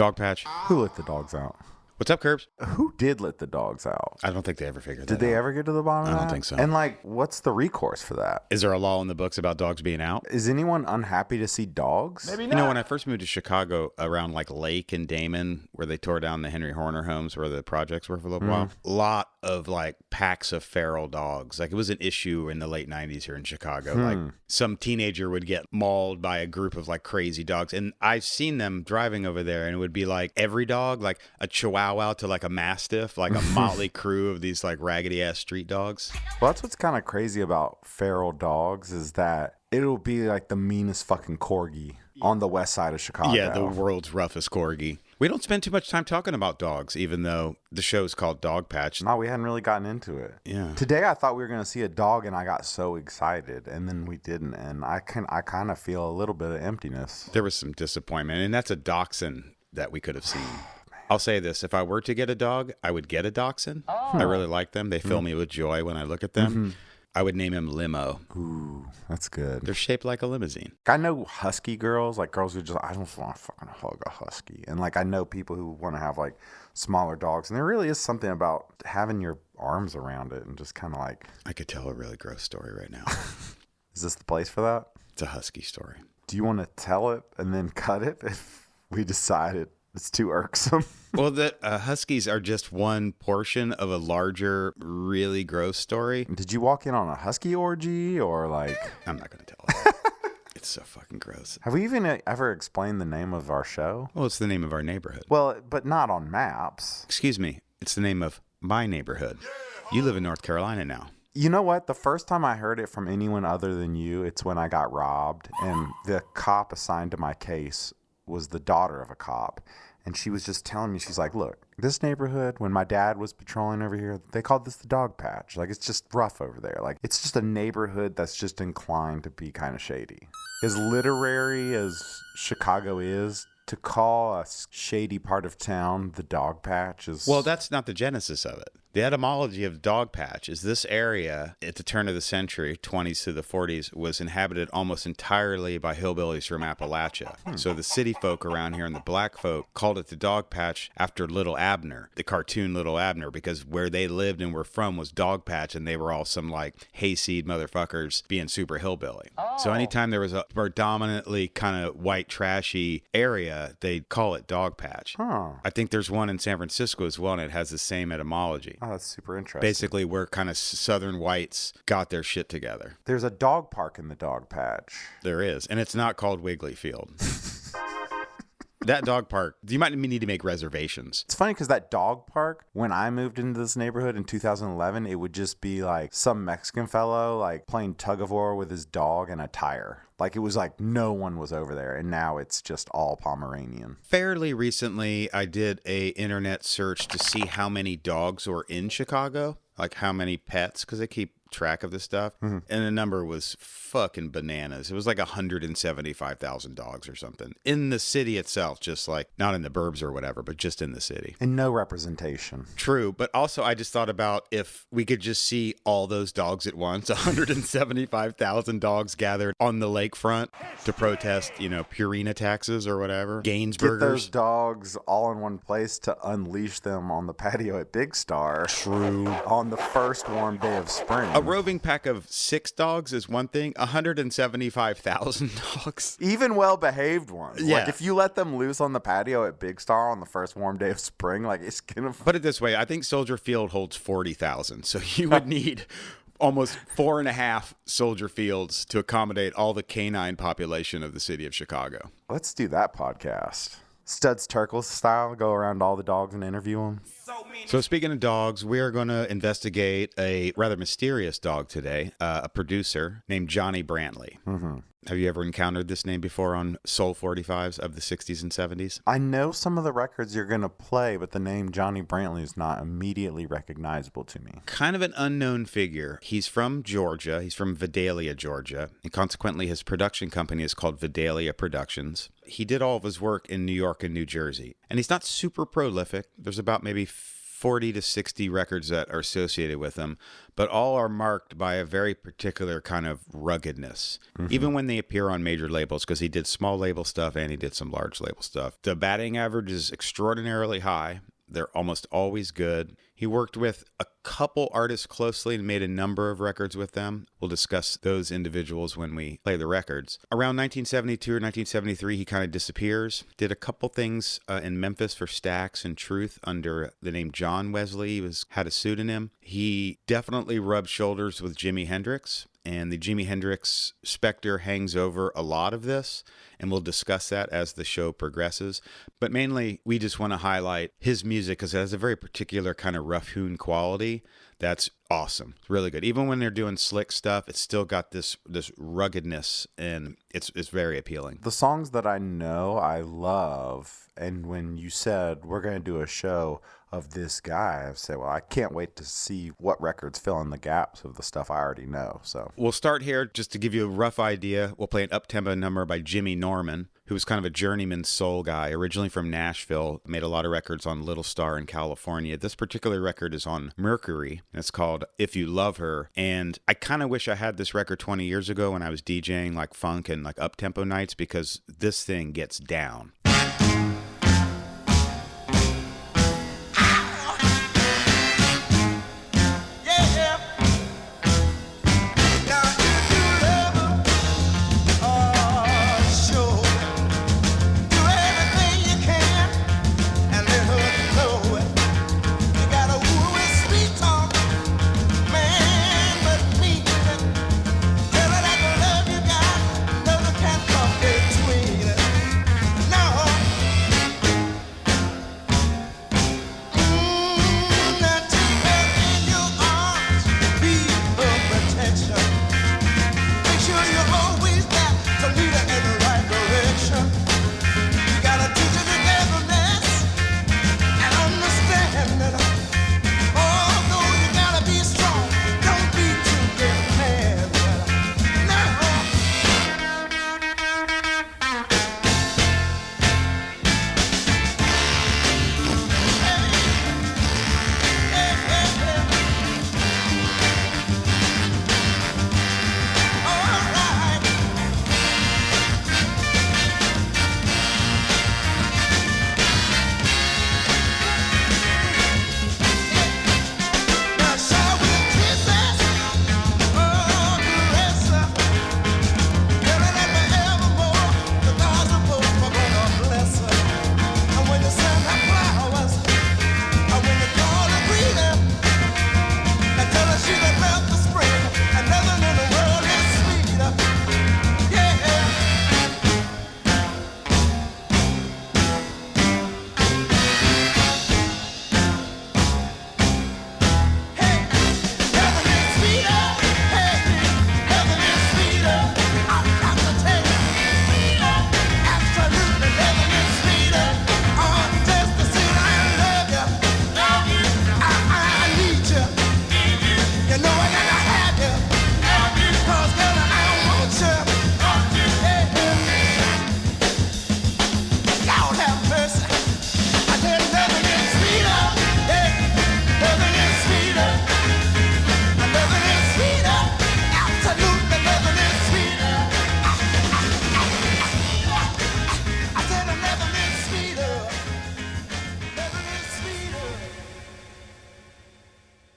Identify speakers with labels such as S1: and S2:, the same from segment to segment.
S1: Dogpatch.
S2: Who let the dogs out?
S1: What's up, Curbs?
S2: Who did let the dogs out?
S1: I don't think they ever figured that
S2: Did they
S1: out.
S2: ever get to the bottom of that?
S1: I don't think so.
S2: And, like, what's the recourse for that?
S1: Is there a law in the books about dogs being out?
S2: Is anyone unhappy to see dogs?
S3: Maybe
S1: You
S3: not.
S1: know, when I first moved to Chicago, around like Lake and Damon, where they tore down the Henry Horner homes where the projects were for a little while, a lot of like packs of feral dogs. Like it was an issue in the late 90s here in Chicago. Like some teenager would get mauled by a group of like crazy dogs. And I've seen them driving over there, and it would be like every dog, like a Chihuahua to like a Mastiff, like a motley crew of these like raggedy ass street dogs.
S2: Well, that's what's kind of crazy about feral dogs is that it'll be like the meanest fucking corgi on the west side of Chicago.
S1: Yeah, the world's roughest corgi. We don't spend too much time talking about dogs, even though the show's called Dogpatch.
S2: No, we hadn't really gotten into it.
S1: Yeah.
S2: Today I thought we were going to see a dog, and I got so excited, and then we didn't, and I kind of feel a little bit of emptiness.
S1: There was some disappointment, and that's a dachshund that we could have seen. I'll say this. If I were to get a dog, I would get a dachshund. I really like them. They fill me with joy when I look at them. I would name him Limo.
S2: Ooh, that's good.
S1: They're shaped like a limousine.
S2: I know husky girls, like girls who just, I don't want to fucking hug a husky. And like I know people who want to have like smaller dogs. And there really is something about having your arms around it and just kind of like.
S1: I could tell a really gross story right now.
S2: Is this the place for that?
S1: It's a husky story.
S2: Do you want to tell it and then cut it if we decide it's too irksome?
S1: Well, the huskies are just one portion of a larger, really gross story.
S2: Did you walk in on a husky orgy or like?
S1: I'm not going to tell it. It's so fucking gross.
S2: Have we even ever explained the name of our show?
S1: Well, it's the name of our neighborhood.
S2: Well, but not on maps.
S1: Excuse me. It's the name of my neighborhood. You live in North Carolina now.
S2: You know what? The first time I heard it from anyone other than you, it's when I got robbed. And the cop assigned to my case was the daughter of a cop. And she was just telling me, she's like, look, this neighborhood, when my dad was patrolling over here, they called this the Dogpatch. Like, it's just rough over there. Like, it's just a neighborhood that's just inclined to be kind of shady. As literary as Chicago is, to call a shady part of town the Dogpatch is...
S1: Well, that's not the genesis of it. The etymology of Dogpatch is this area at the turn of the century, 20s to the 40s, was inhabited almost entirely by hillbillies from Appalachia. So the city folk around here and the black folk called it the Dogpatch after Little Abner, the cartoon Little Abner, because where they lived and were from was Dogpatch, and they were all some like hayseed motherfuckers being super hillbilly. So anytime there was a predominantly kind of white trashy area, they'd call it Dogpatch.
S2: Huh.
S1: I think there's one in San Francisco as well, and it has the same etymology.
S2: Oh, that's super interesting.
S1: Basically, where kind of southern whites got their shit together.
S2: There's a dog park in the Dogpatch.
S1: There is. And it's not called Wiggly Field. That dog park, you might need to make reservations.
S2: It's funny because that dog park, when I moved into this neighborhood in 2011, it would just be like some Mexican fellow like playing tug of war with his dog and a tire. Like it was like no one was over there. And now it's just all Pomeranian.
S1: Fairly recently, I did a internet search to see how many dogs were in Chicago, like how many pets, because they keep track of this stuff. And the number was fucking bananas. It was like 175,000 dogs or something in the city itself, just like not in the burbs or whatever, but just in the city.
S2: And no representation.
S1: True, but also I just thought about if we could just see all those dogs at once, 175,000 dogs gathered on the lakefront to protest, Purina taxes or whatever, Gainsburgers.
S2: Get those dogs all in one place to unleash them on the patio at Big Star.
S1: True.
S2: On the first warm day of spring.
S1: A roving pack of 6 dogs is one thing. 175,000 dogs.
S2: Even well-behaved ones.
S1: Yeah.
S2: Like if you let them loose on the patio at Big Star on the first warm day of spring, like it's gonna...
S1: Put it this way, I think Soldier Field holds 40,000. So you would need almost 4.5 Soldier Fields to accommodate all the canine population of the city of Chicago.
S2: Let's do that podcast. Studs Terkel style, go around all the dogs and interview them.
S1: So speaking of dogs, we are going to investigate a rather mysterious dog today, a producer named Johnny Brantley. Have you ever encountered this name before on Soul 45s of the 60s and 70s?
S2: I know some of the records you're going to play, but the name Johnny Brantley is not immediately recognizable to me.
S1: Kind of an unknown figure. He's from Georgia. He's from Vidalia, Georgia. And consequently, his production company is called Vidalia Productions. He did all of his work in New York and New Jersey. And he's not super prolific. There's about maybe 40 to 60 records that are associated with him, but all are marked by a very particular kind of ruggedness, even when they appear on major labels, because he did small label stuff and he did some large label stuff. The batting average is extraordinarily high. They're almost always good. He worked with a couple artists closely and made a number of records with them. We'll discuss those individuals when we play the records. Around 1972 or 1973, he kind of disappears. Did a couple things in Memphis for Stax and Truth under the name John Wesley. He had a pseudonym. He definitely rubbed shoulders with Jimi Hendrix. And the Jimi Hendrix Spectre hangs over a lot of this, and we'll discuss that as the show progresses. But mainly, we just want to highlight his music because it has a very particular kind of rough-hewn quality that's awesome. It's really good. Even when they're doing slick stuff, it's still got this ruggedness, and it's very appealing.
S2: The songs that I know I love, and when you said we're going to do a show of this guy, I've said, well, I can't wait to see what records fill in the gaps of the stuff I already know. So
S1: we'll start here just to give you a rough idea. We'll play an up-tempo number by Jimmy Norman, who was kind of a journeyman soul guy, originally from Nashville, made a lot of records on Little Star in California. This particular record is on Mercury, and it's called If You Love Her. And I kind of wish I had this record 20 years ago when I was DJing like funk and like up-tempo nights, because this thing gets down.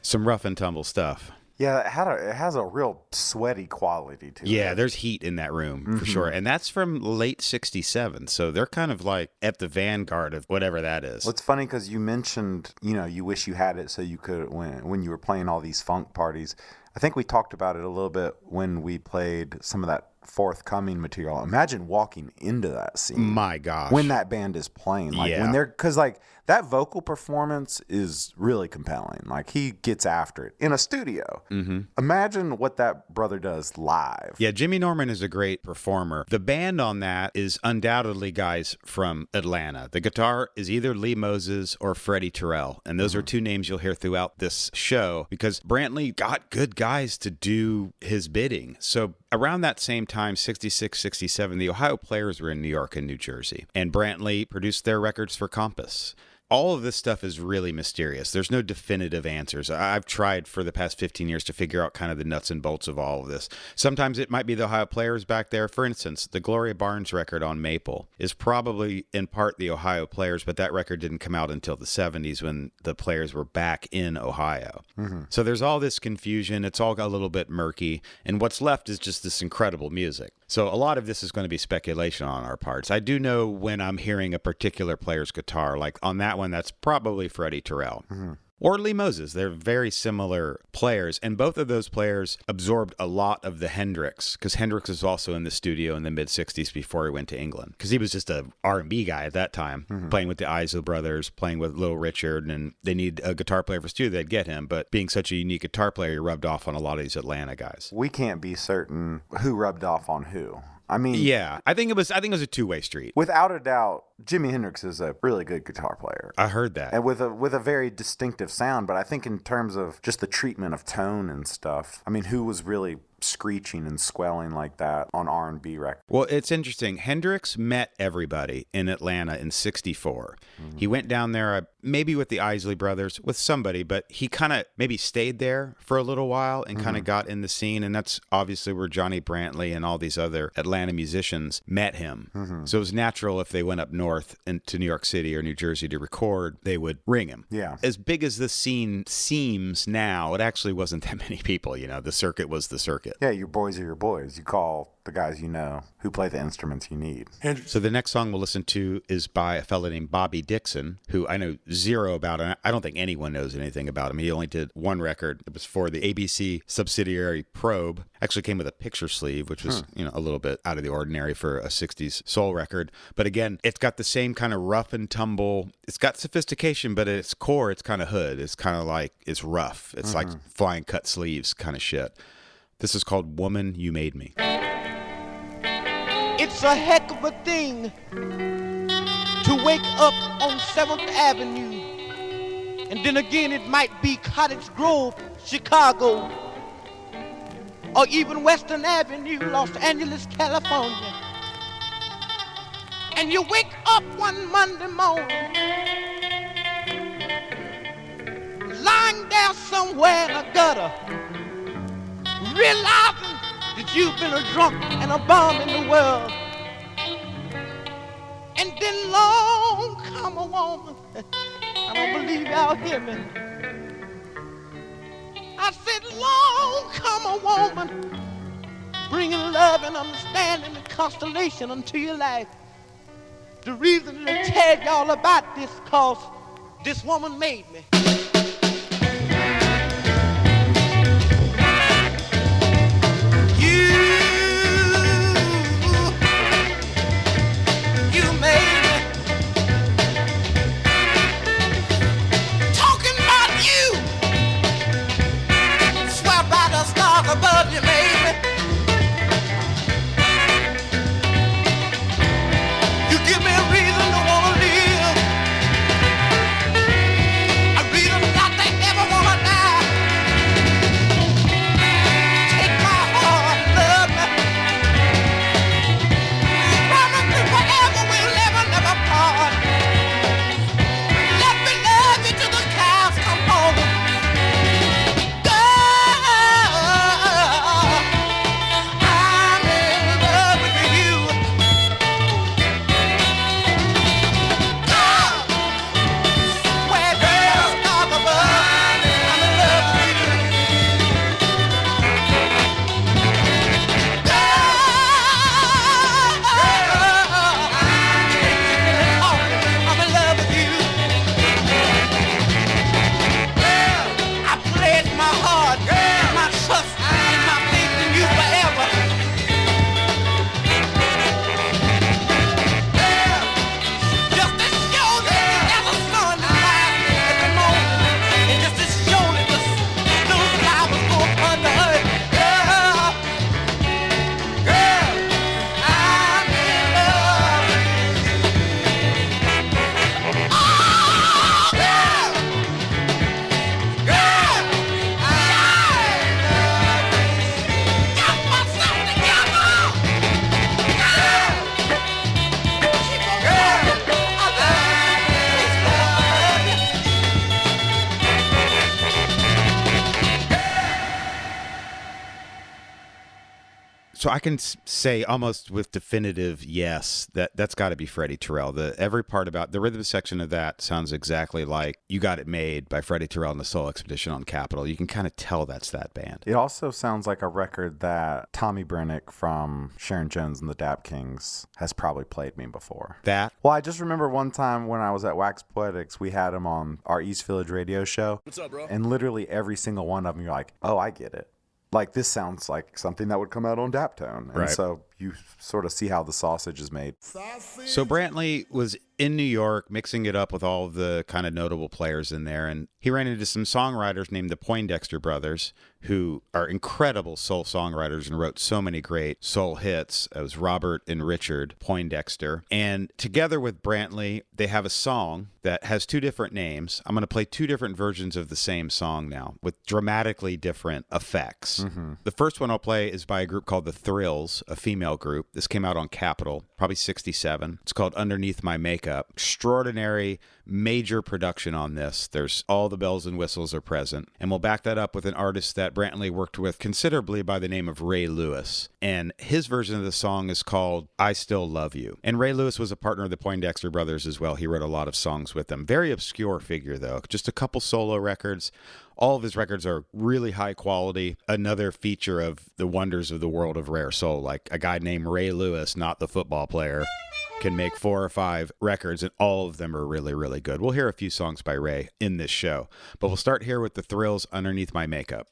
S1: Some rough and tumble stuff.
S2: yeah, it has a real sweaty quality to it.
S1: Yeah, there's heat in that room for sure. And that's from late 67. So they're kind of like at the vanguard of whatever that is.
S2: Well, it's funny because you mentioned, you wish you had it so you could, when you were playing all these funk parties. I think we talked about it a little bit when we played some of that forthcoming material. Imagine walking into that scene.
S1: My gosh.
S2: When that band is playing. Like
S1: Yeah.
S2: when they're, because like that vocal performance is really compelling. Like he gets after it in a studio. Mm-hmm. Imagine what that brother does live.
S1: Yeah, Jimmy Norman is a great performer. The band on that is undoubtedly guys from Atlanta. The guitar is either Lee Moses or Freddie Terrell. And those are two names you'll hear throughout this show because Brantley got good guys to do his bidding. So around that same time, 66, 67, the Ohio Players were in New York and New Jersey. And Brantley produced their records for Compass. All of this stuff is really mysterious. There's no definitive answers. I've tried for the past 15 years to figure out kind of the nuts and bolts of all of this. Sometimes it might be the Ohio Players back there. For instance, the Gloria Barnes record on Maple is probably in part the Ohio Players, but that record didn't come out until the 70s when the Players were back in Ohio. So there's all this confusion. It's all a little bit murky. And what's left is just this incredible music. So a lot of this is going to be speculation on our parts. I do know when I'm hearing a particular player's guitar, like on that one, that's probably Freddie Terrell. Or Lee Moses. They're very similar players, and both of those players absorbed a lot of the Hendrix, because Hendrix was also in the studio in the mid-'60s before he went to England, because he was just a R&B guy at that time, playing with the Isley Brothers, playing with Little Richard, and they need a guitar player for studio, they'd get him, but being such a unique guitar player, he rubbed off on a lot of these Atlanta guys.
S2: We can't be certain who rubbed off on who. I mean,
S1: yeah, I think it was a two-way street.
S2: Without a doubt, Jimi Hendrix is a really good guitar player.
S1: I heard that.
S2: And with a very distinctive sound, but I think in terms of just the treatment of tone and stuff, I mean, who was really screeching and squelling like that on R&B records?
S1: Well, it's interesting. Hendrix met everybody in Atlanta in 64. He went down there, maybe with the Isley Brothers, with somebody, but he kind of maybe stayed there for a little while and kind of got in the scene. And that's obviously where Johnny Brantley and all these other Atlanta musicians met him. So it was natural if they went up north into New York City or New Jersey to record, they would ring him.
S2: Yeah.
S1: As big as the scene seems now, it actually wasn't that many people. You know, the circuit was the circuit.
S2: Yeah, your boys are your boys. You call the guys you know who play the instruments you need.
S1: So the next song we'll listen to is by a fellow named Bobby Dixon, who I know zero about, and I don't think anyone knows anything about him. He only did one record. It was for the ABC subsidiary Probe. Actually came with a picture sleeve, which was a little bit out of the ordinary for a 60s soul record. But again, it's got the same kind of rough and tumble. It's got sophistication, but at its core, it's kind of hood. It's kind of like, it's rough. It's like flying cut sleeves kind of shit. This is called Woman, You Made Me.
S3: It's a heck of a thing to wake up on 7th Avenue. And then again, it might be Cottage Grove, Chicago. Or even Western Avenue, Los Angeles, California. And you wake up one Monday morning, lying there somewhere in a gutter, realizing that you've been a drunk and a bum in the world. And then long come a woman, I don't believe y'all hear me. I said long come a woman, bringing love and understanding and constellation into your life. The reason to tell y'all about this, cause this woman made me. Above you, baby. You give me a reason to wanna live, a
S1: So I can say almost with definitive yes that's got to be Freddie Terrell. Every part about the rhythm section of that sounds exactly like You Got It Made by Freddie Terrell and the Soul Expedition on Capitol. You can kind of tell that's that band.
S2: It also sounds like a record that Tommy Brennick from Sharon Jones and the Dap Kings has probably played me before.
S1: That?
S2: Well, I just remember one time when I was at Wax Poetics, we had him on our East Village radio show.
S4: What's up, bro?
S2: And literally every single one of them, you're like, oh, I get it. Like, this sounds like something that would come out on Daptone. And
S1: right.
S2: So you sort of see how the sausage is made.
S1: So Brantley was in New York mixing it up with all of the kind of notable players in there. And he ran into some songwriters named the Poindexter Brothers, who are incredible soul songwriters and wrote so many great soul hits. It was Robert and Richard Poindexter. And together with Brantley, they have a song that has two different names. I'm going to play two different versions of the same song now with dramatically different effects. Mm-hmm. The first one I'll play is by a group called The Thrills, a female group. This came out on Capitol, probably 67. It's called Underneath My Makeup. Extraordinary, major production on this. There's all the bells and whistles are present. And we'll back that up with an artist that Brantley worked with considerably by the name of Ray Lewis. And his version of the song is called I Still Love You. And Ray Lewis was a partner of the Poindexter Brothers as well. He wrote a lot of songs with them. Very obscure figure, though. Just a couple solo records. All of his records are really high quality. Another feature of the wonders of the world of rare soul, like a guy named Ray Lewis, not the football player, can make 4 or 5 records, and all of them are really, really good. We'll hear a few songs by Ray in this show, but we'll start here with The Thrills, Underneath My Makeup.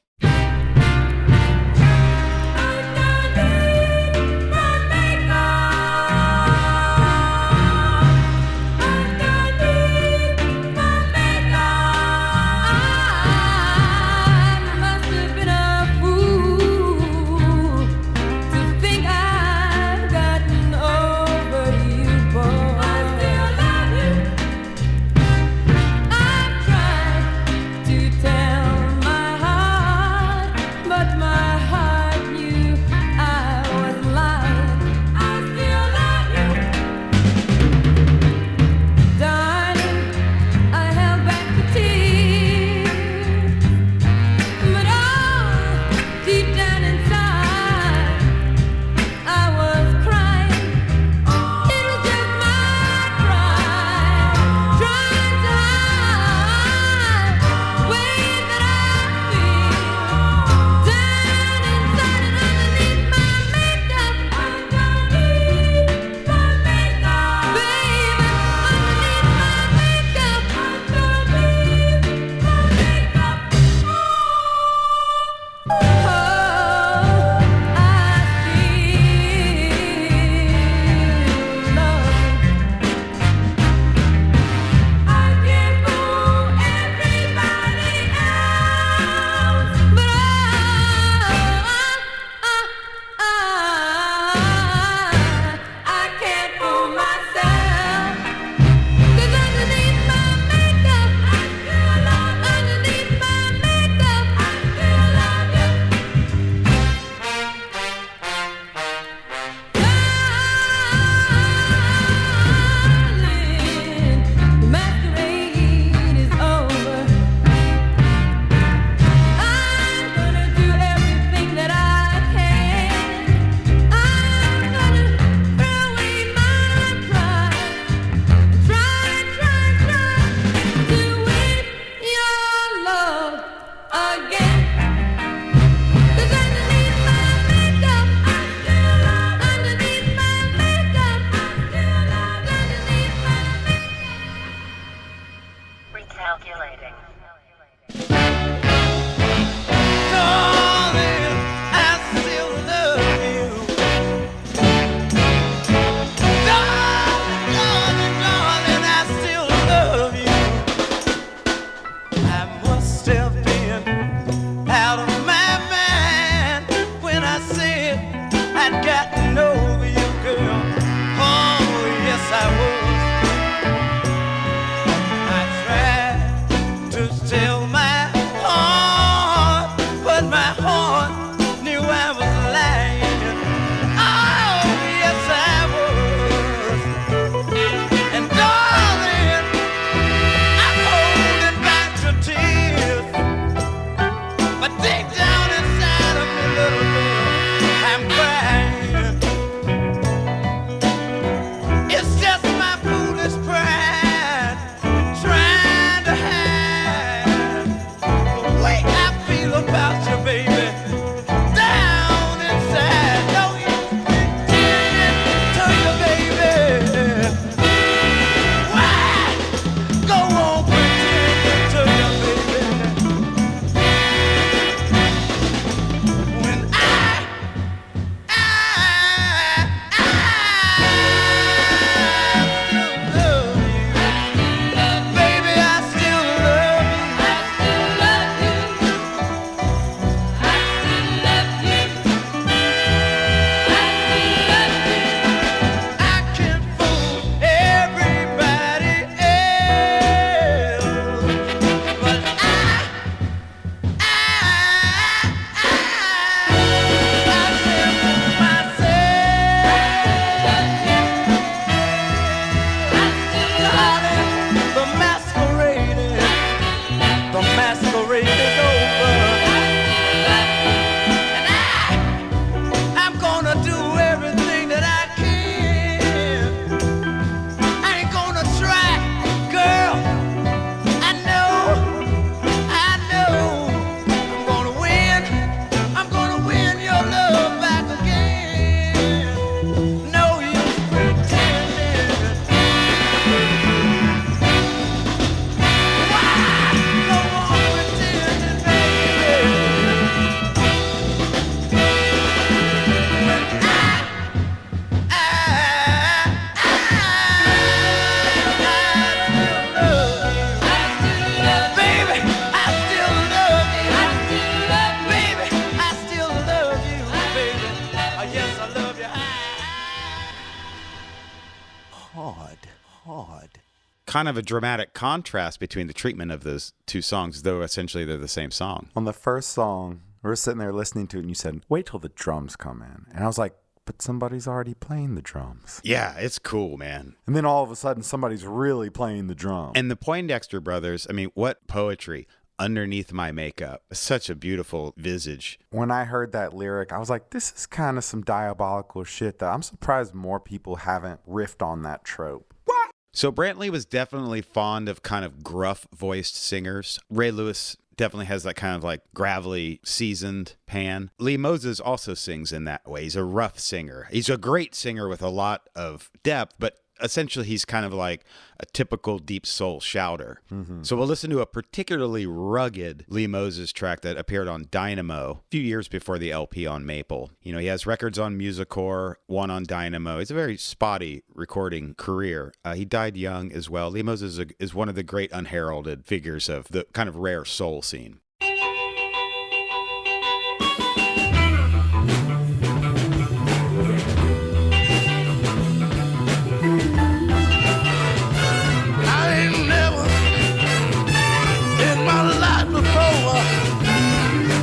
S1: kind of a dramatic contrast between the treatment of those two songs, though essentially they're the same song.
S2: On the first song, we were sitting there listening to it, and you said, wait till the drums come in. And I was like, but somebody's already playing the drums.
S1: Yeah, it's cool, man.
S2: And then all of a sudden, somebody's really playing the drums.
S1: And the Poindexter brothers, I mean, what poetry. Underneath my makeup. Such a beautiful visage.
S2: When I heard that lyric, I was like, this is kind of some diabolical shit that I'm surprised more people haven't riffed on that trope. What?
S1: So Brantley was definitely fond of kind of gruff-voiced singers. Ray Lewis definitely has that kind of like gravelly, seasoned pan. Lee Moses also sings in that way. He's a rough singer. He's a great singer with a lot of depth, but essentially he's kind of like a typical deep soul shouter. Mm-hmm. So we'll listen to a particularly rugged Lee Moses track that appeared on Dynamo a few years before the LP on Maple. You know, he has records on Musicor, one on Dynamo. It's a very spotty recording career. He died young as well. Lee Moses is one of the great unheralded figures of the kind of rare soul scene.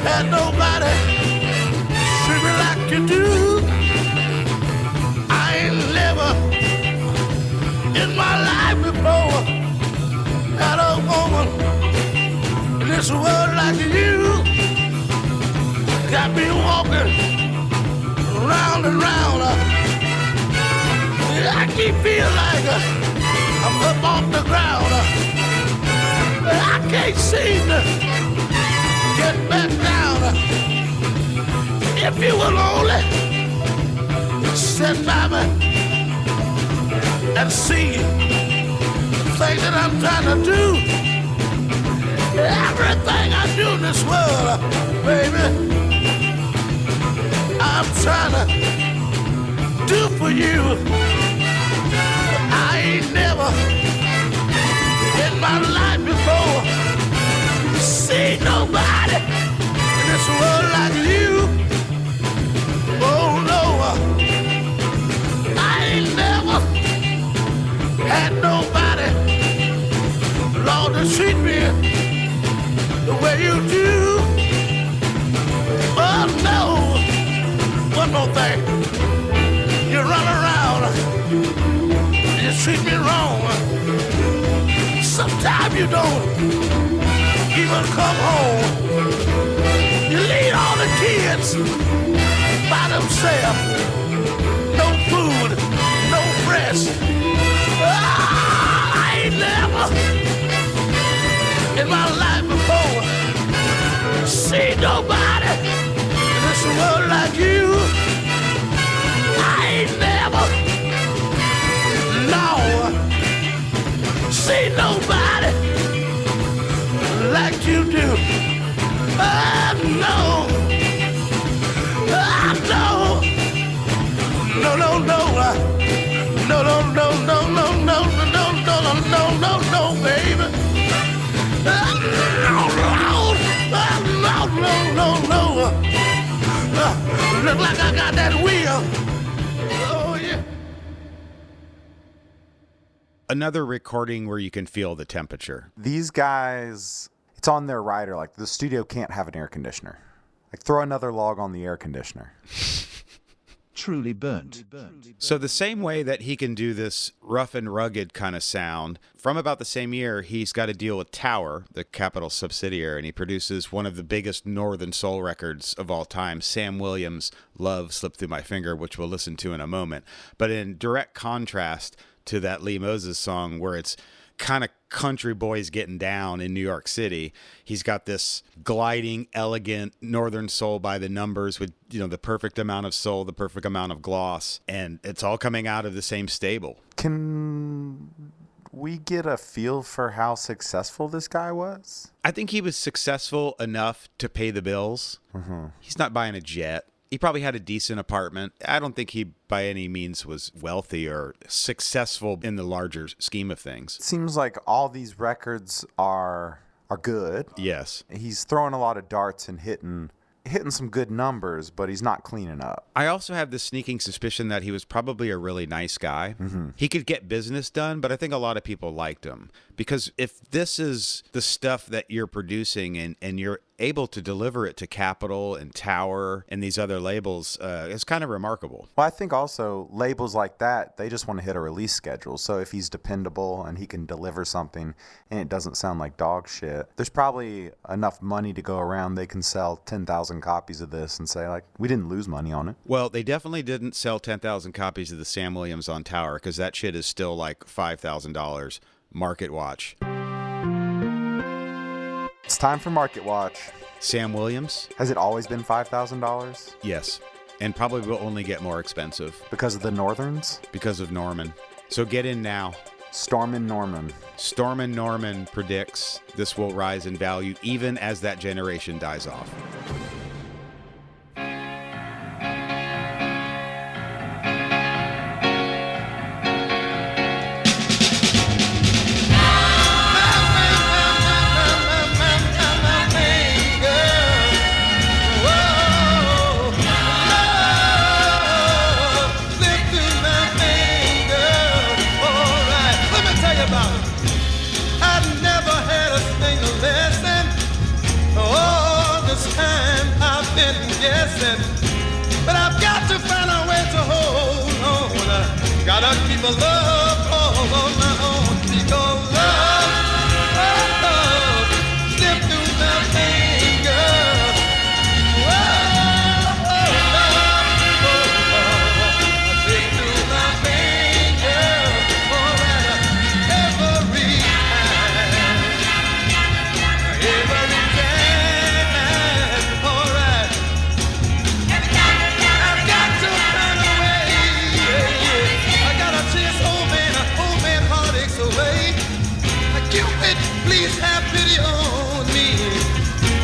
S4: Had nobody treat me like you do. I ain't never in my life before had a woman in this world like you. Got me walking round and round. I keep feeling like I'm up off the ground. I can't seem to get back down. If you will only sit by me and see the things that I'm trying to do, everything I do in this world, baby, I'm trying to do for you. I ain't never in my life before see nobody in this world like you. Oh no, I ain't never had nobody, Lord, to treat me the way you do. Oh no, one more thing, you run around, you treat me wrong. Sometimes you don't even come home. You leave all the kids by themselves. No food, no rest. I ain't never in my life before seen nobody in this world like you. I ain't never, no, seen nobody like you do. No. No. No, no, no. No, no, no, no, no, no, no, no, no, no, no, baby. No, no, no, no. Look like I got that wheel. Oh, yeah.
S1: Another recording where you can feel the temperature.
S2: These guys, it's on their rider. Like, the studio can't have an air conditioner. Like, throw another log on the air conditioner.
S5: Truly burnt.
S1: So the same way that he can do this rough and rugged kind of sound, from about the same year, he's got to deal with Tower, the Capitol subsidiary, and he produces one of the biggest Northern Soul records of all time, Sam Williams' Love Slipped Through My Finger, which we'll listen to in a moment. But in direct contrast to that Lee Moses song where it's kind of country boys getting down in New York City, he's got this gliding, elegant Northern Soul by the numbers with, you know, the perfect amount of soul, the perfect amount of gloss, and it's all coming out of the same stable.
S2: Can we get a feel for how successful this guy was?
S1: I think he was successful enough to pay the bills. Mm-hmm. He's not buying a jet. He probably had a decent apartment. I don't think he by any means was wealthy or successful in the larger scheme of things.
S2: It seems like all these records are good.
S1: Yes.
S2: He's throwing a lot of darts and hitting hitting some good numbers, but he's not cleaning up.
S1: I also have this sneaking suspicion that he was probably a really nice guy. He could get business done, but I think a lot of people liked him. Because if this is the stuff that you're producing and you're able to deliver it to Capitol and Tower and these other labels, it's kind of remarkable.
S2: Well, I think also labels like that, they just want to hit a release schedule. So if he's dependable and he can deliver something and it doesn't sound like dog shit, there's probably enough money to go around. They can sell 10,000 copies of this and say, like, we didn't lose money on it.
S1: Well, they definitely didn't sell 10,000 copies of the Sam Williams on Tower because that shit is still like $5,000. Marketwatch.
S2: It's time for Marketwatch.
S1: Sam Williams?
S2: Has it always been $5,000?
S1: Yes. And probably will only get more expensive.
S2: Because of the Northerns?
S1: Because of Norman. So get in now.
S2: Stormin' Norman.
S1: Stormin' Norman predicts this will rise in value even as that generation dies off.
S4: But I've got to find a way to hold on. Gotta keep a love all on my own. Because love slipped through my fingers. Love slipped through my fingers. Every time, alright. I've got to find a way. I gotta chase old man heartaches away. Cupid, please have pity on me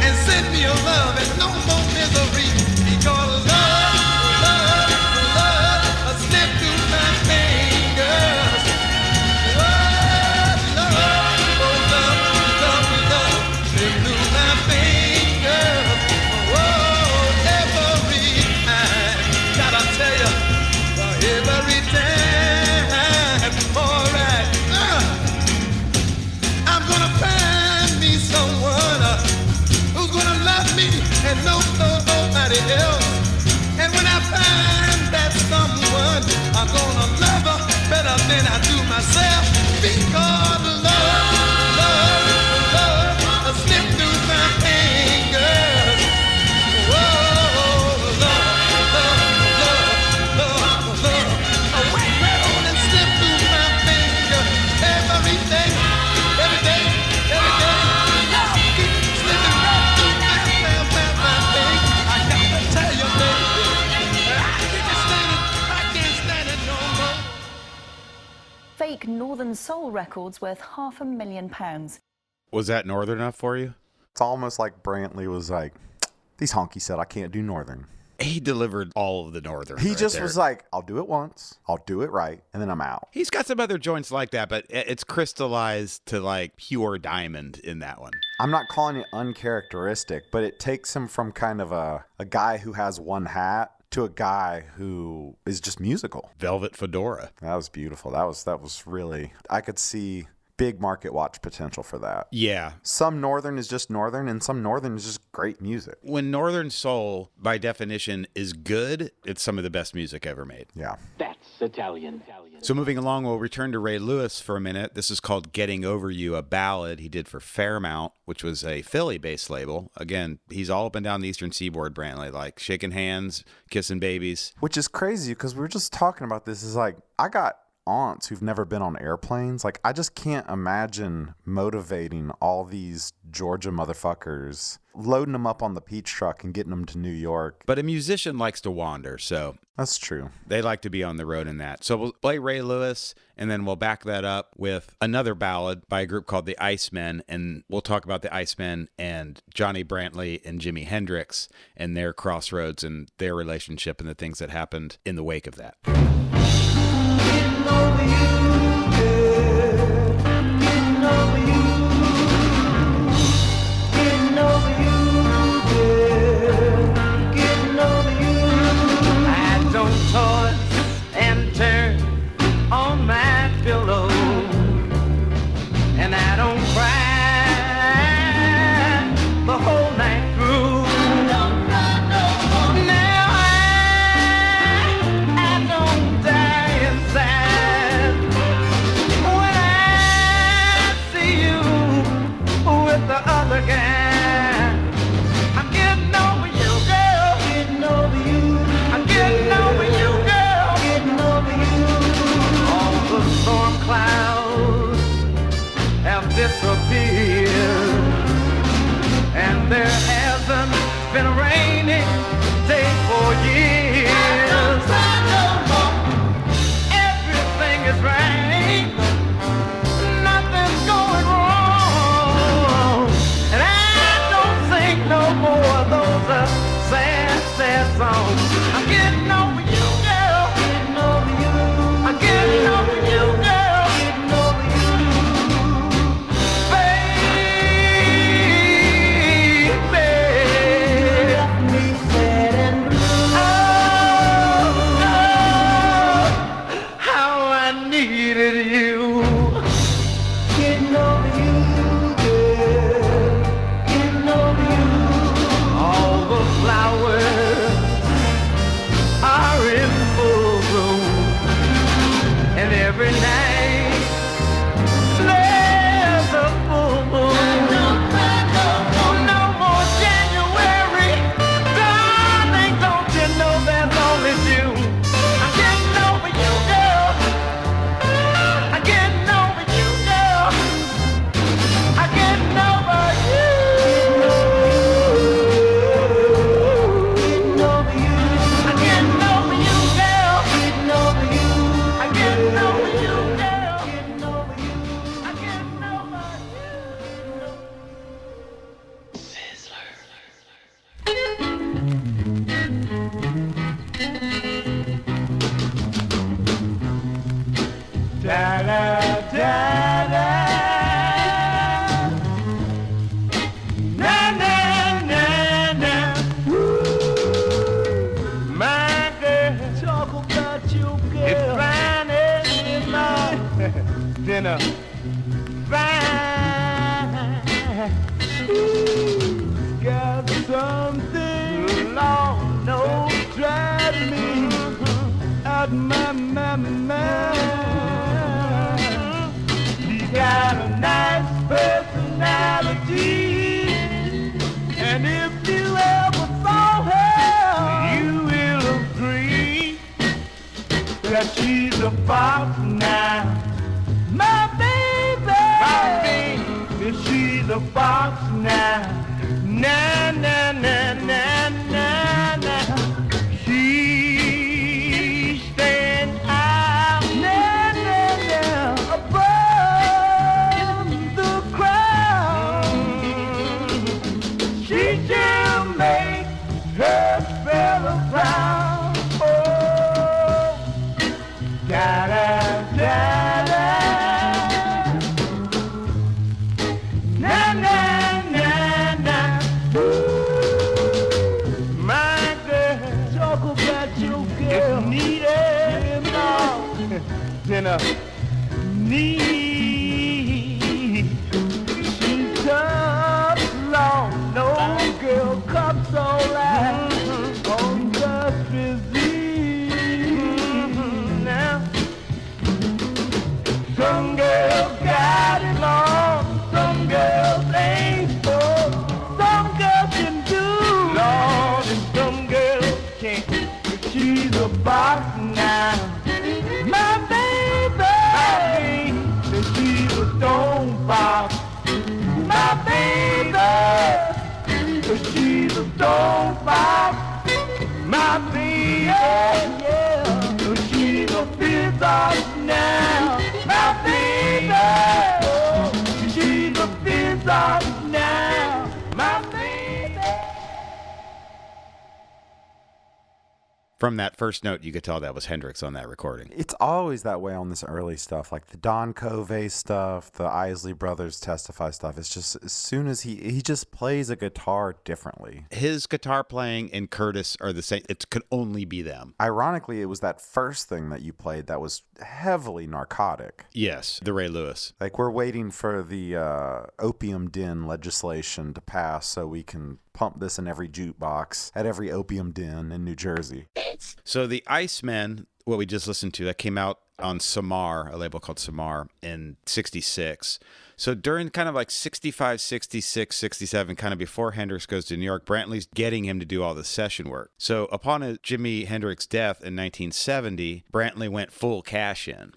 S4: and send me your love and no more misery. Because love slipped through my fingers. Love slipped through my fingers. Every time, gotta tell you, every time, alright. I'm gonna find me someone who's gonna love me and nobody else. And when I find that someone, I'm gonna love her better than I do myself. Because love slipped through my fingers. Whoa, love, right on and slipped through my finger. Every day. Love keeps slipping right through my thing. I gotta tell you, baby, I can't stand it no more.
S6: Fake Northern Soul records worth £500,000.
S1: Was that northern enough for you?
S2: It's almost like Brantley was like, these honkies said I can't do Northern.
S1: He delivered all of the northern.
S2: He
S1: right
S2: just
S1: there.
S2: was like, I'll do it once, I'll do it right, and then I'm out.
S1: He's got some other joints like that, but it's crystallized to like pure diamond in that one.
S2: I'm not calling it uncharacteristic, but it takes him from kind of a guy who has one hat to a guy who is just musical.
S1: Velvet Fedora.
S2: That was beautiful. That was really, I could see big Marketwatch potential for that.
S1: Yeah.
S2: Some Northern is just Northern, and some Northern is just great music.
S1: When Northern Soul, by definition, is good, it's some of the best music ever made.
S2: Yeah.
S7: That's Italian.
S1: So moving along, we'll return to Ray Lewis for a minute. This is called Getting Over You, a ballad he did for Fairmount, which was a Philly-based label. Again, he's all up and down the Eastern Seaboard, Brantley, like shaking hands, kissing babies.
S2: Which is crazy because we were just talking about this. Is like, I got aunts who've never been on airplanes. Like, I just can't imagine motivating all these Georgia motherfuckers, loading them up on the Peach truck and getting them to New York.
S1: But a musician likes to wander, so
S2: That's true.
S1: they like to be on the road in that. So we'll play Ray Lewis, and then we'll back that up with another ballad by a group called the Icemen, and we'll talk about the Icemen and Johnny Brantley and Jimi Hendrix and their crossroads and their relationship and the things that happened in the wake of that.
S8: Getting over you, yeah.
S3: been a rainy day for years. Everything is right. Nothing's going wrong. And I don't sing no more of those sad, sad songs. I'm getting over you, girl. Getting over you. I'm getting over you, girl. Getting over you. Baby. Left me sad and blue. Oh, how I needed you. Getting over you, girl. Getting over you. All the flowers are in full bloom, and every night there's a full moon. No more January, darling, don't you know there's only June? I'm getting over you, girl. I'm getting over you, girl. I'm getting over you. Getting over you. I'm getting over you, girl. Getting over you. I'm getting over you, girl. Getting over you. I'm getting over you. Da da da da. Na na na na. My girl, talk about you, girl. It's Friday night. Dinner. Fine. Got something long, no, driving me out my mind. She got a nice personality, and if you ever saw her, you will agree that she's a fox now. My baby, she's a fox now. Na na na na na na. She stand out na na na above the crowd. She shall make her fellow proud. Oh, da da da da. Na na na na. My girl, talk about your girl. It's needed more than a need. She's tough, long, no girl comes so loud on the physique. Now, some girls got it long, some girls ain't so. Some girls can do, Lord, and some girls can't. But she's a boss now. My baby, that she's a stone box. My baby, that she's a stone box. My baby, yeah, that she's a fifth box now. My baby, oh, she's a fifth box now. My baby.
S1: From that first note, you could tell that was Hendrix on that recording.
S2: It's always that way on this early stuff, like the Don Covey stuff, the Isley Brothers Testify stuff. It's just as soon as he just plays a guitar differently.
S1: His guitar playing and Curtis are the same. It could only be them.
S2: Ironically, it was that first thing that you played that was heavily narcotic.
S1: Yes, the Ray Lewis.
S2: Like, we're waiting for the opium den legislation to pass so we can pump this in every jukebox at every opium den in New Jersey.
S1: So the Icemen, what we just listened to, that came out on Samar, a label called Samar, in '66. So during kind of like 65, 66, 67, kind of before Hendrix goes to New York, Brantley's getting him to do all the session work. So upon Jimi Hendrix's death in 1970, Brantley went full cash in.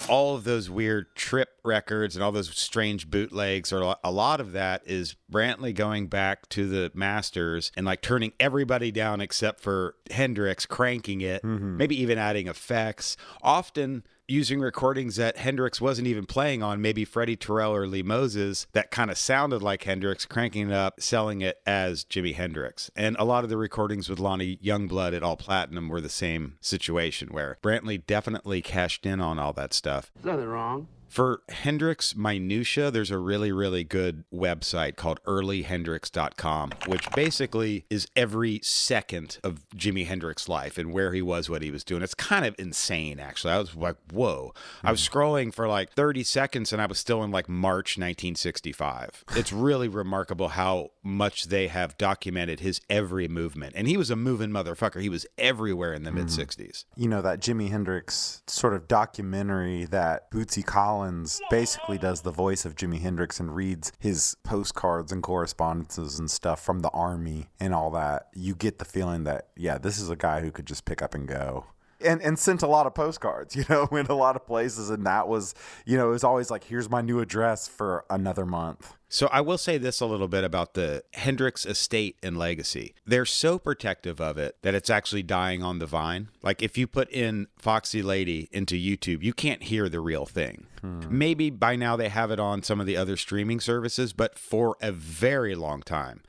S1: All of those weird trip records and all those strange bootlegs, or a lot of that is Brantley going back to the masters and like turning everybody down except for Hendrix, cranking it, maybe even adding effects, often using recordings that Hendrix wasn't even playing on, maybe Freddie Terrell or Lee Moses, that kind of sounded like Hendrix, cranking it up, selling it as Jimi Hendrix. And a lot of the recordings with Lonnie Youngblood at All Platinum were the same situation, where Brantley definitely cashed in on all that stuff.
S7: There's nothing wrong.
S1: For Hendrix minutia, there's a really, really good website called earlyhendrix.com, which basically is every second of Jimi Hendrix's life and where he was, what he was doing. It's kind of insane, actually. I was like, whoa. I was scrolling for like 30 seconds and I was still in like March 1965. It's really remarkable how much they have documented his every movement. And he was a moving motherfucker. He was everywhere in the mid-60s.
S2: You know, that Jimi Hendrix sort of documentary that Bootsy Collins basically does the voice of Jimi Hendrix and reads his postcards and correspondences and stuff from the army and all that. You get the feeling that, yeah, this is a guy who could just pick up and go. And sent a lot of postcards, you know, went a lot of places. And that was, you know, it was always like, here's my new address for another month.
S1: So I will say this a little bit about the Hendrix estate and legacy. They're so protective of it that it's actually dying on the vine. Like if you put in Foxy Lady into YouTube, you can't hear the real thing. Maybe by now they have it on some of the other streaming services, but for a very long time.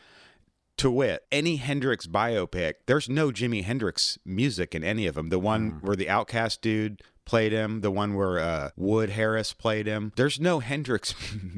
S1: To wit, any Hendrix biopic, there's no Jimi Hendrix music in any of them. The one where the Outcast dude played him, the one where Wood Harris played him. There's no Hendrix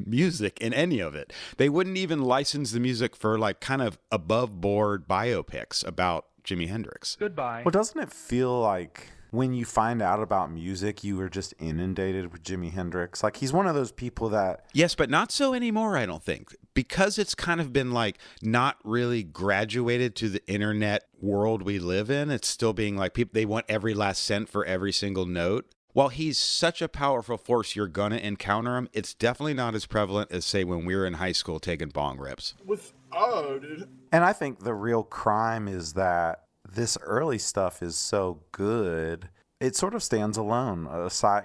S1: music in any of it. They wouldn't even license the music for like kind of above board biopics about Jimi Hendrix.
S7: Goodbye.
S2: Well, doesn't it feel like when you find out about music, you were just inundated with Jimi Hendrix? Like, he's one of those people that...
S1: Yes, but not so anymore, I don't think. Because it's kind of been like not really graduated to the internet world we live in. It's still being like people, they want every last cent for every single note. While he's such a powerful force, you're going to encounter him. It's definitely not as prevalent as, say, when we were in high school taking bong rips.
S2: And I think the real crime is that this early stuff is so good, it sort of stands alone.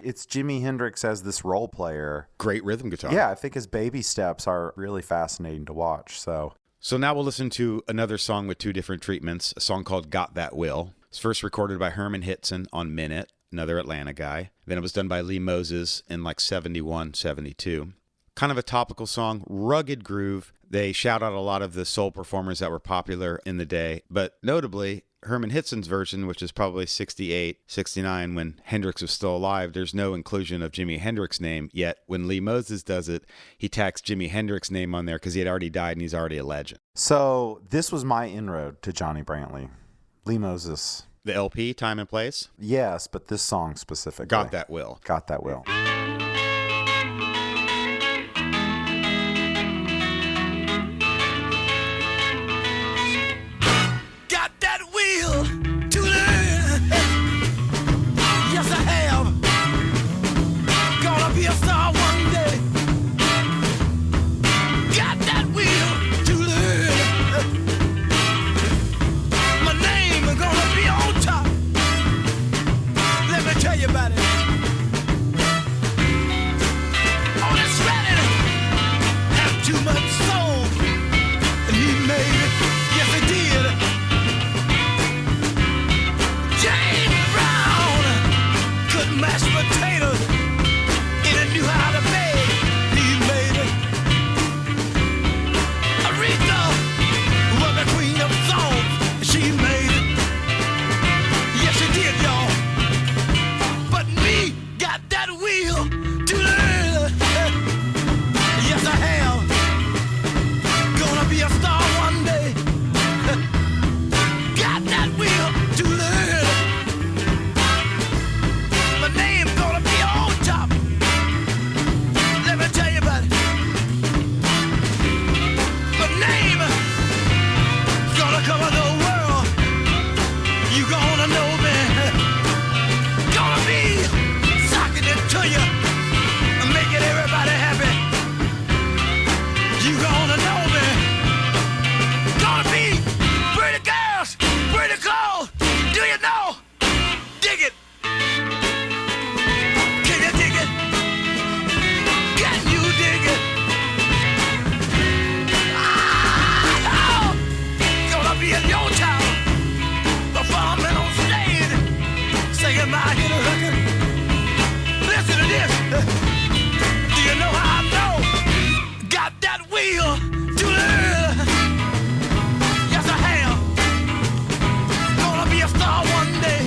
S2: It's Jimi Hendrix as this role player.
S1: Great rhythm guitar.
S2: Yeah, I think his baby steps are really fascinating to watch. So
S1: now we'll listen to another song with two different treatments, a song called Got That Will. It's first recorded by Herman Hitson on Minute, another Atlanta guy. Then it was done by Lee Moses in like 71, 72. Kind of a topical song, rugged groove. They shout out a lot of the soul performers that were popular in the day, but notably, Herman Hitson's version, which is probably 68, 69, when Hendrix was still alive, there's no inclusion of Jimi Hendrix's name, yet when Lee Moses does it, he tacks Jimi Hendrix's name on there because he had already died and he's already a legend.
S2: So this was my inroad to Johnny Brantley. Lee Moses.
S1: The LP, Time and Place?
S2: Yes, but this song specifically.
S1: Got That Will.
S2: Got That Will.
S4: your town, performing on stage, singing my hit record. Listen to this. Do you know how I know? Got that wheel to learn. Yes, I have. Gonna be a star one day.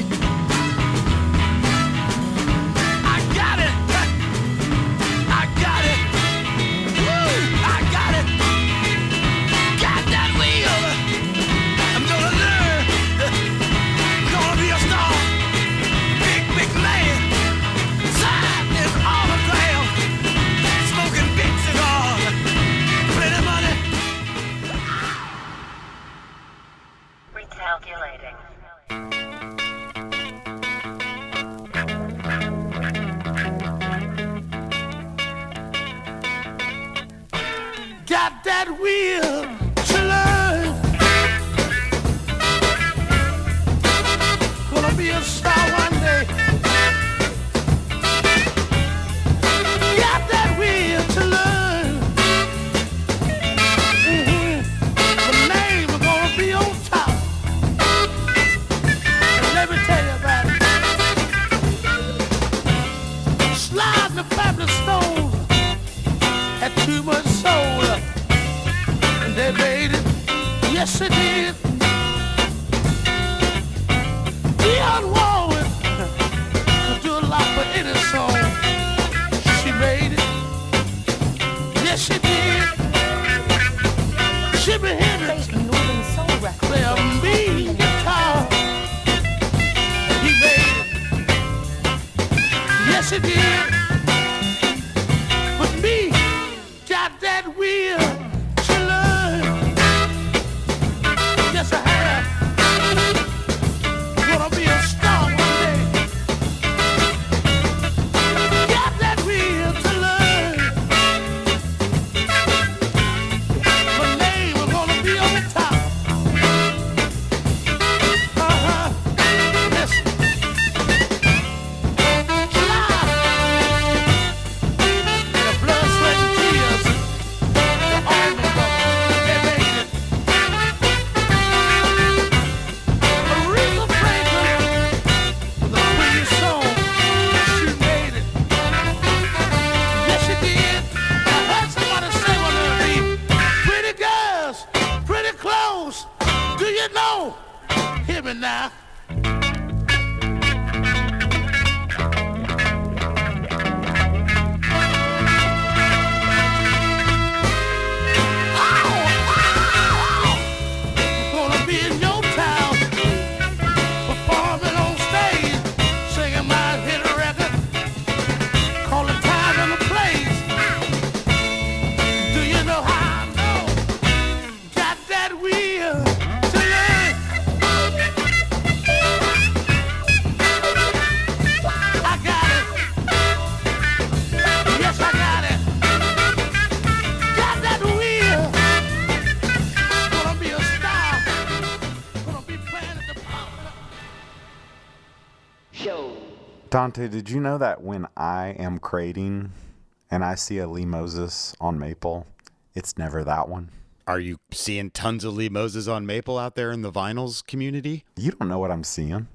S4: I got it. I got it. Woo! I got it. Got that wheel. I'm gonna learn. Gonna be a star. Big, big man. Sign this autograph. Smoking big cigars. Plenty of money.
S7: Recalculating.
S4: Got that wheel to learn. Gonna be a star one day. Got that wheel to learn. The name is gonna be on top. And let me tell you about it. Sliding the fabulous stone had too much soul. And they made it. Yes, it did. Dionne Warwick could do a lot for any song. She made it. Yes, she did. Jimi Hendrix
S6: Fake Northern Soul Records.
S4: play a mean guitar. He made it. Yes, he did. But me got that wheel to learn. Yes, I have. Gonna be a star one day. Got that wheel to learn. My name is gonna be on top. Listen. Slide. The blood, sweat, and tears. The army they made it. Aretha Franklin with a pretty song. She made it. Yes, she did. I heard somebody say one of me. Pretty girls, pretty clothes. Do you know? Hear me now. Gonna be in your town, performing on stage, singing my hit record, calling time and a place. Do you know how I know? Got that wheel to learn. I got it. Yes, I got it. Got that wheel. Gonna be a star. Gonna be playing at the pop.
S2: Dante, did you know that when I am crating and I see a Lee Moses on Maple, it's never that one?
S1: Are you seeing tons of Lee Moses on Maple out there in the vinyls community?
S2: You don't know what I'm seeing.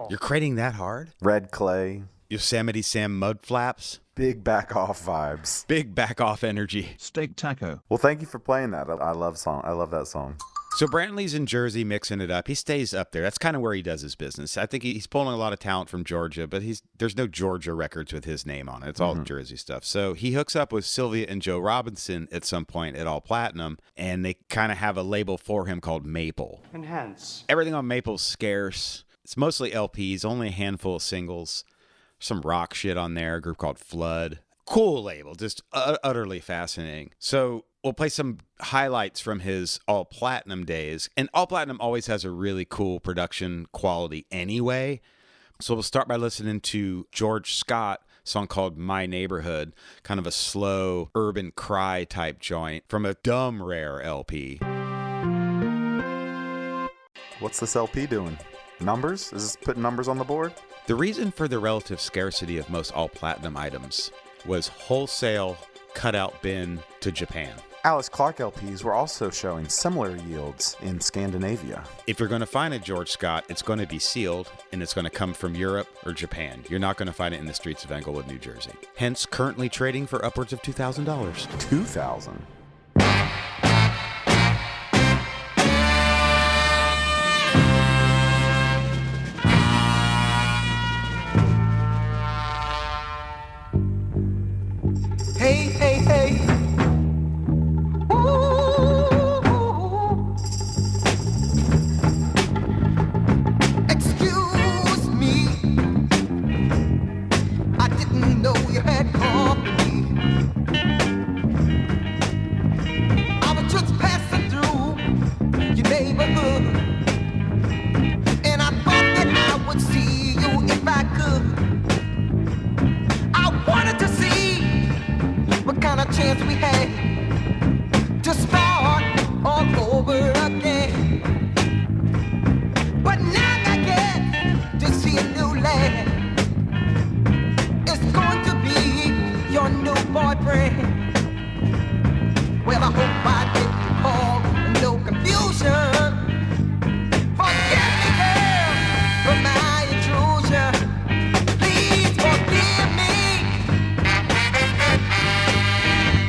S1: You're crating that hard?
S2: Red Clay,
S1: Yosemite Sam mud flaps?
S2: big back off vibes.
S1: Big back off energy.
S5: Steak taco.
S2: Well, thank you for playing that. I love that song.
S1: So Brantley's in Jersey mixing it up. He stays up there. That's kind of where he does his business. I think he's pulling a lot of talent from Georgia, but there's no Georgia records with his name on it. It's all Jersey stuff. So he hooks up with Sylvia and Joe Robinson at some point at All Platinum, and they kind of have a label for him called Maple.
S3: Enhance.
S1: Everything on Maple's scarce. It's mostly LPs, only a handful of singles. Some rock shit on there, a group called Flood. Cool label, just utterly fascinating. So we'll play some highlights from his All Platinum days. And All Platinum always has a really cool production quality anyway. So we'll start by listening to George Scott, a song called My Neighborhood, kind of a slow urban cry type joint from a dumb rare LP.
S2: What's this LP doing? Numbers? Is this putting numbers on the board?
S1: The reason for the relative scarcity of most All Platinum items was wholesale cutout bin to Japan.
S2: Alice Clark LPs were also showing similar yields in Scandinavia.
S1: If you're going to find a George Scott, it's going to be sealed, and it's going to come from Europe or Japan. You're not going to find it in the streets of Englewood, New Jersey. Hence, currently trading for upwards of $2,000.
S2: $2,000.
S4: Hey, hey, hey. Ooh. Excuse me. I didn't know you had company. I was just passing through your neighborhood, and I thought that I would see you if I could. I wanted to see what kind of chance we had to start all over again. But now I get to see a new land. It's going to be your new boyfriend. Well, I hope I didn't cause no confusion. Forgive me, girl, for my intrusion. Please forgive me.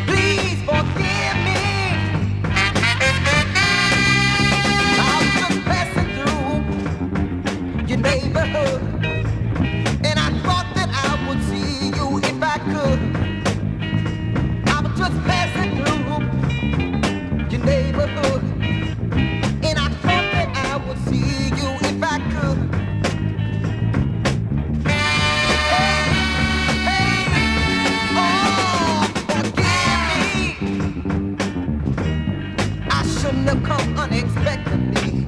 S4: Please forgive me. I was just passing through your neighborhood, and I thought that I would see you if I could. I was just passing through your neighborhood, and I thought that I would see you if I could. I shouldn't have come unexpectedly.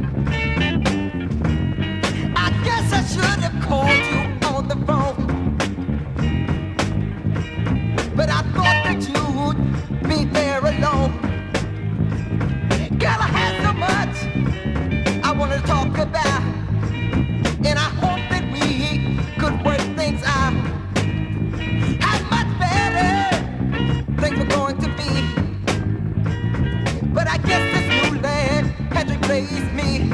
S4: I guess I should have called you on the phone. But I thought that you would be there alone. Girl, I had so much I want to talk about, and I hope that we could work things out. How much better things were going to be. But I guess this new land has replaced me.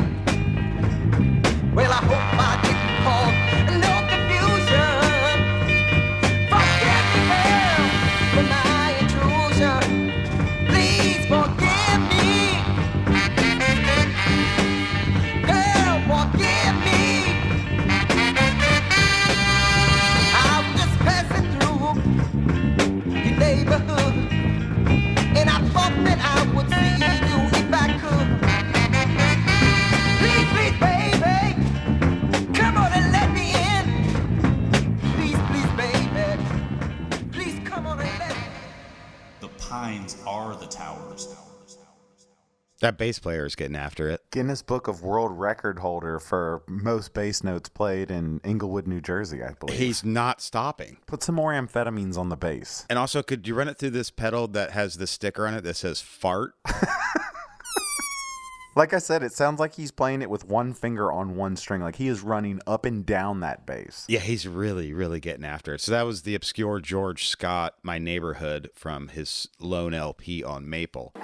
S4: Well, I hope I didn't cause no confusion. Forgive me, girl, for my intrusion. Please forgive me. Girl, forgive me. I was just passing through your neighborhood, and I thought that I would see you if I could. Please, please, baby, come on and let me in. Please, please, baby, please come on and let me in.
S7: The pines are the towers.
S1: That bass player is getting after it.
S2: Guinness Book of World Record holder for most bass notes played in Englewood, New Jersey, I believe.
S1: He's not stopping.
S2: Put some more amphetamines on the bass.
S1: And also, could you run it through this pedal that has the sticker on it that says fart?
S2: Like I said, it sounds like he's playing it with one finger on one string. Like he is running up and down that bass.
S1: Yeah, he's really, really getting after it. So that was the obscure George Scott, My Neighborhood, from his lone LP on Maple.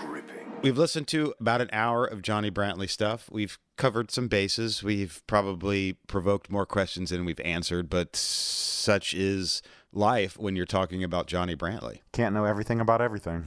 S1: We've listened to about an hour of Johnny Brantley stuff. We've covered some bases. We've probably provoked more questions than we've answered, but such is life when you're talking about Johnny Brantley.
S2: Can't know everything about everything.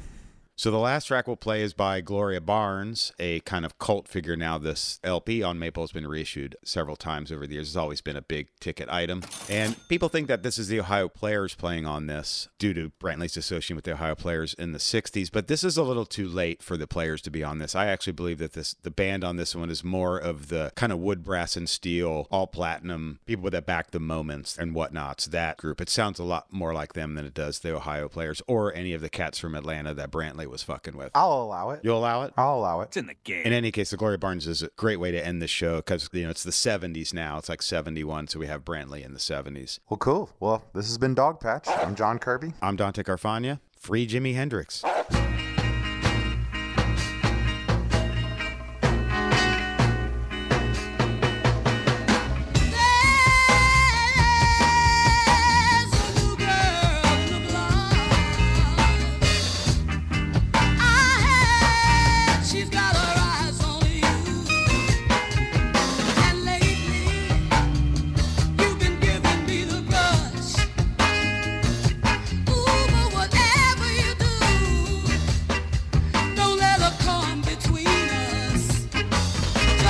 S1: So the last track we'll play is by Gloria Barnes, a kind of cult figure now. This LP on Maple has been reissued several times over the years. It's always been a big ticket item. And people think that this is the Ohio Players playing on this due to Brantley's association with the Ohio Players in the 60s. But this is a little too late for the Players to be on this. I actually believe that the band on this one is more of the kind of wood, brass, and steel, all platinum, people that back the Moments and whatnots, that group. It sounds a lot more like them than it does the Ohio Players or any of the cats from Atlanta that Brantley was fucking with.
S2: I'll allow it.
S1: You'll allow it?
S2: I'll allow it.
S7: It's in the game.
S1: In any case, the Gloria Barnes is a great way to end the show because, you know, it's the 70s now. It's like 71, so we have Brantley in the 70s.
S2: Well, cool. Well, this has been Dogpatch. I'm John Kirby.
S1: I'm Dante Carfagna. Free Jimi Hendrix.
S4: I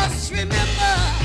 S4: Just remember